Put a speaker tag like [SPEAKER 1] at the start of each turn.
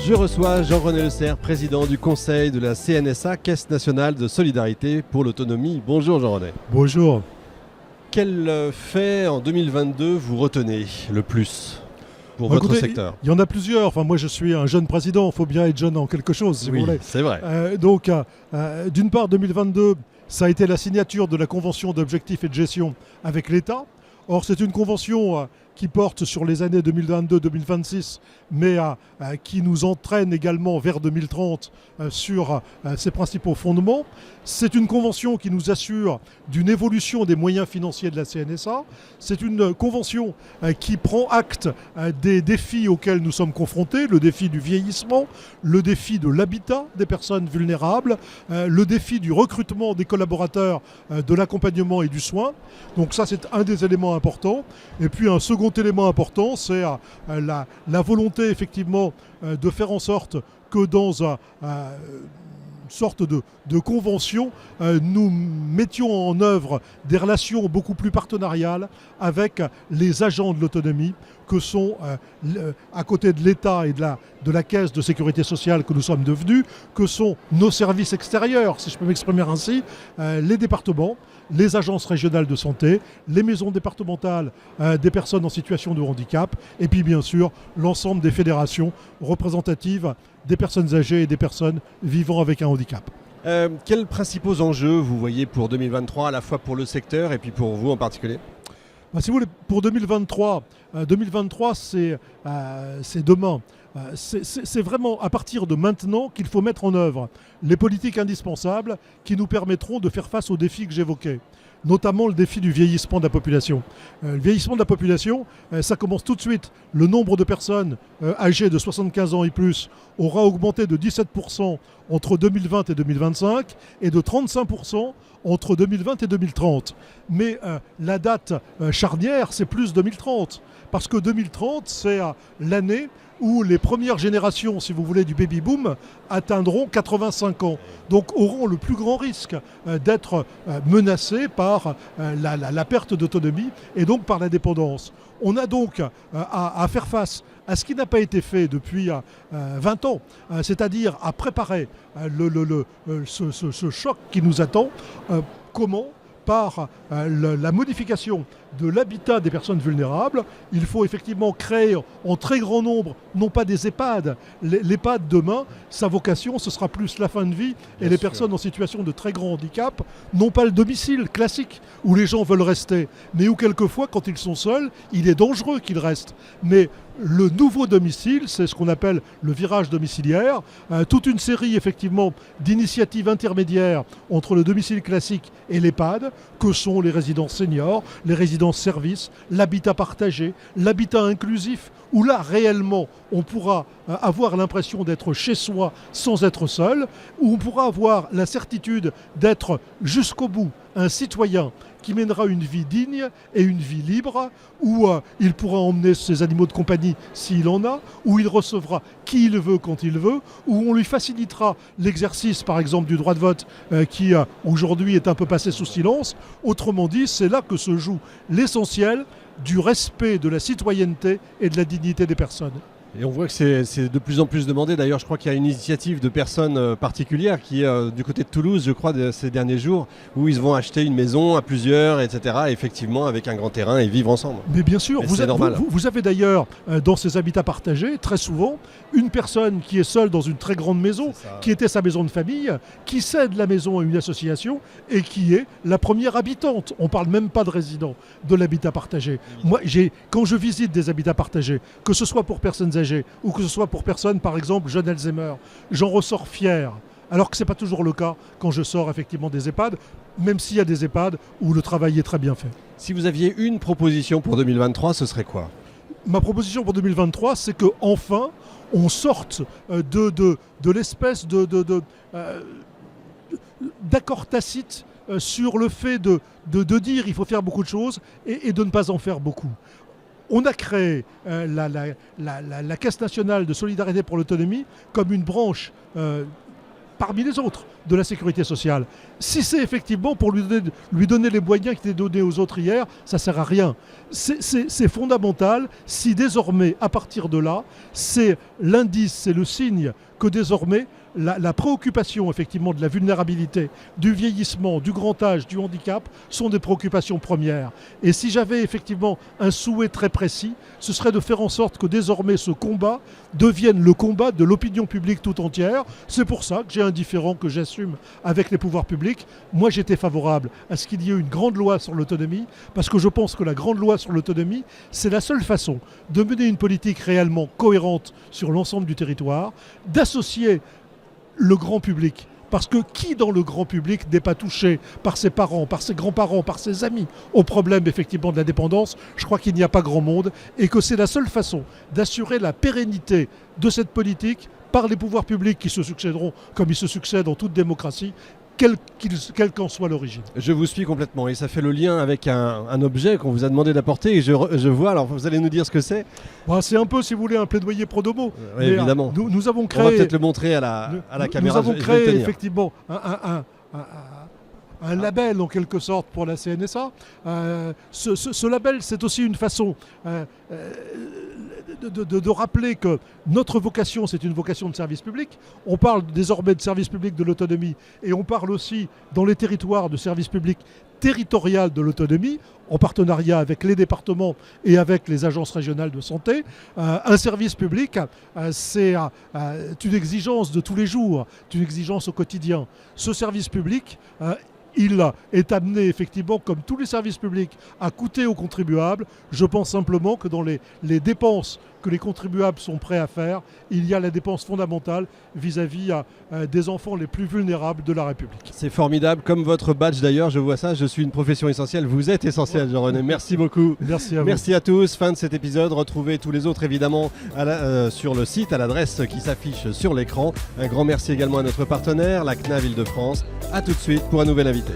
[SPEAKER 1] Je reçois Jean-René Le Serre, président du conseil de la CNSA, Caisse nationale de solidarité pour l'autonomie. Bonjour Jean-René.
[SPEAKER 2] Bonjour.
[SPEAKER 1] Quel fait en 2022 vous retenez le plus pour votre
[SPEAKER 2] Écoutez,
[SPEAKER 1] secteur?
[SPEAKER 2] Il y en a plusieurs. Enfin, moi, je suis un jeune président. Il faut bien être jeune en quelque chose, si vous voulez.
[SPEAKER 1] C'est vrai.
[SPEAKER 2] D'une part, 2022, ça a été la signature de la convention d'objectifs et de gestion avec l'État. Or, c'est une convention qui porte sur les années 2022-2026, mais qui nous entraîne également vers 2030 sur ses principaux fondements. C'est une convention qui nous assure d'une évolution des moyens financiers de la CNSA. C'est une convention qui prend acte des défis auxquels nous sommes confrontés, le défi du vieillissement, le défi de l'habitat des personnes vulnérables, le défi du recrutement des collaborateurs de l'accompagnement et du soin. Donc ça, c'est un des éléments importants. Et puis un second élément important, c'est la volonté effectivement de faire en sorte que dans sorte de convention, nous mettions en œuvre des relations beaucoup plus partenariales avec les agents de l'autonomie que sont, à côté de l'État et de la Caisse de sécurité sociale que nous sommes devenus, que sont nos services extérieurs, si je peux m'exprimer ainsi, les départements, les agences régionales de santé, les maisons départementales des personnes en situation de handicap, et puis bien sûr l'ensemble des fédérations représentatives des personnes âgées et des personnes vivant avec un handicap.
[SPEAKER 1] Quels principaux enjeux vous voyez pour 2023, à la fois pour le secteur et puis pour vous en particulier?
[SPEAKER 2] Si vous voulez, pour 2023, c'est demain. C'est vraiment à partir de maintenant qu'il faut mettre en œuvre les politiques indispensables qui nous permettront de faire face aux défis que j'évoquais, notamment le défi du vieillissement de la population. Le vieillissement de la population, ça commence tout de suite. Le nombre de personnes âgées de 75 ans et plus aura augmenté de 17% entre 2020 et 2025 et de 35% entre 2020 et 2030. Mais la date charnière, c'est plus 2030. Parce que 2030, c'est l'année où les premières générations, si vous voulez, du baby-boom atteindront 85 ans. Donc auront le plus grand risque d'être menacés par la perte d'autonomie et donc par la dépendance. On a donc à faire face à ce qui n'a pas été fait depuis 20 ans, c'est-à-dire à préparer ce choc qui nous attend. Comment ? Par la modification de l'habitat des personnes vulnérables. Il faut effectivement créer en très grand nombre, non pas des EHPAD. L'EHPAD demain, sa vocation, ce sera plus la fin de vie et les personnes en situation de très grand handicap, non pas le domicile classique où les gens veulent rester, mais où quelquefois, quand ils sont seuls, il est dangereux qu'ils restent. Mais le nouveau domicile, c'est ce qu'on appelle le virage domiciliaire, toute une série effectivement d'initiatives intermédiaires entre le domicile classique et l'EHPAD, que sont les résidences seniors, les résidences services, l'habitat partagé, l'habitat inclusif, où là réellement on pourra avoir l'impression d'être chez soi sans être seul, où on pourra avoir la certitude d'être jusqu'au bout un citoyen qui mènera une vie digne et une vie libre, où il pourra emmener ses animaux de compagnie s'il en a, où il recevra qui il veut quand il veut, où on lui facilitera l'exercice par exemple du droit de vote qui aujourd'hui est un peu passé sous silence. Autrement dit, c'est là que se joue l'essentiel du respect de la citoyenneté et de la dignité des personnes.
[SPEAKER 1] Et on voit que c'est de plus en plus demandé. D'ailleurs, je crois qu'il y a une initiative de personnes particulières qui est du côté de Toulouse, je crois, ces derniers jours, où ils vont acheter une maison à plusieurs, etc. Effectivement, avec un grand terrain et vivre ensemble.
[SPEAKER 2] Mais bien sûr,
[SPEAKER 1] normal.
[SPEAKER 2] Vous avez d'ailleurs, dans ces habitats partagés, très souvent, une personne qui est seule dans une très grande maison, qui était sa maison de famille, qui cède la maison à une association et qui est la première habitante. On ne parle même pas de résident de l'habitat partagé. Moi, quand je visite des habitats partagés, que ce soit pour personnes âgées, ou que ce soit pour personnes, par exemple, jeunes Alzheimer, j'en ressors fier. Alors que ce n'est pas toujours le cas quand je sors effectivement des EHPAD, même s'il y a des EHPAD où le travail est très bien fait.
[SPEAKER 1] Si vous aviez une proposition pour 2023, ce serait quoi ?
[SPEAKER 2] Ma proposition pour 2023, c'est qu'enfin, on sorte de l'espèce d'accord tacite sur le fait de dire il faut faire beaucoup de choses et de ne pas en faire beaucoup. On a créé la Caisse nationale de solidarité pour l'autonomie comme une branche parmi les autres de la sécurité sociale. Si c'est effectivement pour lui donner les moyens qui étaient donnés aux autres hier, ça ne sert à rien. C'est fondamental si désormais, à partir de là, c'est l'indice, c'est le signe que désormais, la préoccupation effectivement de la vulnérabilité, du vieillissement, du grand âge, du handicap sont des préoccupations premières. Et si j'avais effectivement un souhait très précis, ce serait de faire en sorte que désormais ce combat devienne le combat de l'opinion publique tout entière. C'est pour ça que j'ai un différend que j'assume avec les pouvoirs publics. Moi, j'étais favorable à ce qu'il y ait une grande loi sur l'autonomie, parce que je pense que la grande loi sur l'autonomie, c'est la seule façon de mener une politique réellement cohérente sur l'ensemble du territoire, d'associer le grand public. Parce que qui dans le grand public n'est pas touché par ses parents, par ses grands-parents, par ses amis au problème effectivement de la dépendance? Je crois qu'il n'y a pas grand monde et que c'est la seule façon d'assurer la pérennité de cette politique par les pouvoirs publics qui se succéderont comme ils se succèdent dans toute démocratie, quelle qu'en soit l'origine.
[SPEAKER 1] Je vous suis complètement et ça fait le lien avec un objet qu'on vous a demandé d'apporter et je vois, alors vous allez nous dire ce que c'est.
[SPEAKER 2] C'est un peu, si vous voulez, un plaidoyer pro domo.
[SPEAKER 1] Oui, évidemment.
[SPEAKER 2] Nous avons créé...
[SPEAKER 1] On va peut-être le montrer à la caméra.
[SPEAKER 2] Nous avons créé effectivement un label en quelque sorte pour la CNSA. Ce label, c'est aussi une façon de rappeler que notre vocation, c'est une vocation de service public. On parle désormais de service public de l'autonomie et on parle aussi dans les territoires de service public territorial de l'autonomie, en partenariat avec les départements et avec les agences régionales de santé. Un service public, c'est une exigence de tous les jours, une exigence au quotidien. Ce service public, il est amené effectivement, comme tous les services publics, à coûter aux contribuables. Je pense simplement que dans les dépenses que les contribuables sont prêts à faire, il y a la dépense fondamentale vis-à-vis des enfants les plus vulnérables de la République.
[SPEAKER 1] C'est formidable, comme votre badge d'ailleurs, je vois ça, je suis une profession essentielle, vous êtes essentiel Jean-René, merci beaucoup.
[SPEAKER 2] Merci à vous.
[SPEAKER 1] Merci à tous, fin de cet épisode, retrouvez tous les autres évidemment sur le site, à l'adresse qui s'affiche sur l'écran. Un grand merci également à notre partenaire, la CNAV Île-de-France. A tout de suite pour un nouvel invité.